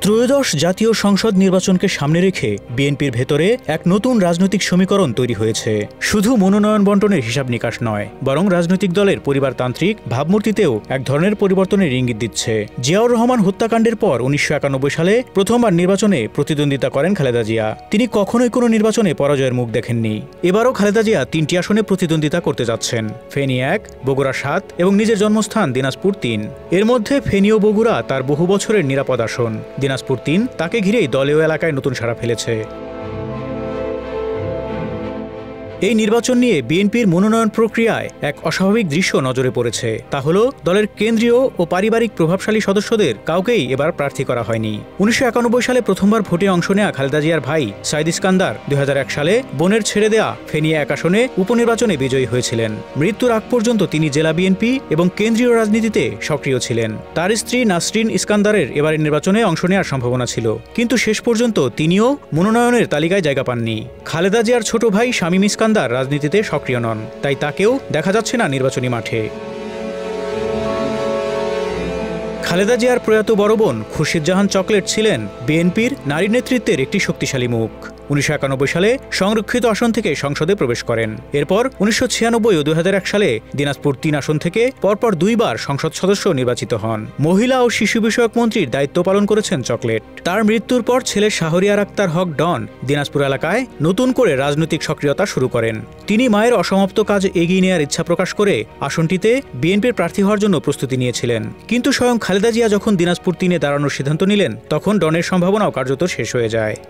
ত্রয়োদশ জাতীয় সংসদ নির্বাচনকে সামনে রেখে বিএনপির ভেতরে এক নতুন রাজনৈতিক সমীকরণ তৈরি হয়েছে। শুধু মনোনয়ন বণ্টনের হিসাব নিকাশ নয়, বরং রাজনৈতিক দলের পরিবারতান্ত্রিক ভাবমূর্তিতেও এক ধরনের পরিবর্তনের ইঙ্গিত দিচ্ছে। জিয়াউর রহমান হত্যাকাণ্ডের পর ১৯৯১ সালে প্রথমবার নির্বাচনে প্রতিদ্বন্দ্বিতা করেন খালেদা জিয়া। তিনি কখনোই কোনো নির্বাচনে পরাজয়ের মুখ দেখেননি। এবারও খালেদা জিয়া ৩টি আসনে প্রতিদ্বন্দ্বিতা করতে যাচ্ছেন: ফেনী ১, বগুড়া ৭ এবং নিজের জন্মস্থান দিনাজপুর ৩। এর মধ্যে ফেনী ও বগুড়া তার বহু বছরের নিরাপদ আসন। দিনাজপুর ৩ তাকে ঘিরেই দলীয় এলাকায় নতুন সাড়া ফেলেছে। এই নির্বাচন নিয়ে বিএনপির মনোনয়ন প্রক্রিয়ায় এক অস্বাভাবিক দৃশ্য নজরে পড়েছে। তা হলো, দলের কেন্দ্রীয় ও পারিবারিক প্রভাবশালী সদস্যদের কাউকেই এবার প্রার্থী করা হয়নি। ১৯৯১ সালে প্রথমবার ভোটে অংশ নেয়া খালেদা জিয়ার ভাই সাইদ ইস্কান্দার ২০০১ সালে বোনের ছেড়ে দেয়া ফেনী ১ আসনে উপনির্বাচনে বিজয়ী হয়েছিলেন। মৃত্যুর আগ পর্যন্ত তিনি জেলা বিএনপি এবং কেন্দ্রীয় রাজনীতিতে সক্রিয় ছিলেন। তার স্ত্রী নাসরিন ইস্কান্দারের এবারের নির্বাচনে অংশ নেওয়ার সম্ভাবনা ছিল, কিন্তু শেষ পর্যন্ত তিনিও মনোনয়নের তালিকায় জায়গা পাননি। খালেদা জিয়ার ছোট ভাই শামীম ইস্কান্দার রাজনীতিতে সক্রিয় নন, তাই তাকেও দেখা যাচ্ছে না নির্বাচনী মাঠে। খালেদা জিয়ার প্রয়াত বড় বোন খুরশিদ জাহান চকলেট ছিলেন বিএনপির নারী নেতৃত্বের একটি শক্তিশালী মুখ। ১৯৯১ সালে সংরক্ষিত আসন থেকে সংসদে প্রবেশ করেন। এরপর ১৯৯৬ ও ২০০১ সালে দিনাজপুর ৩ আসন থেকে পরপর ২ বার সংসদ সদস্য নির্বাচিত হন। মহিলা ও শিশু বিষয়ক মন্ত্রীর দায়িত্ব পালন করেছেন চকলেট। তার মৃত্যুর পর ছেলে শাহরিয়ার আক্তার হক ডন দিনাজপুর এলাকায় নতুন করে রাজনৈতিক সক্রিয়তা শুরু করেন। তিনি মায়ের অসমাপ্ত কাজ এগিয়ে নেওয়ার ইচ্ছা প্রকাশ করে আসনটিতে বিএনপির প্রার্থী হওয়ার জন্য প্রস্তুতি নিয়েছিলেন। কিন্তু স্বয়ং খালেদা জিয়া যখন দিনাজপুর ৩-এ দাঁড়ানোর সিদ্ধান্ত নিলেন, তখন ডনের সম্ভাবনাও কার্যত শেষ হয়ে যায়।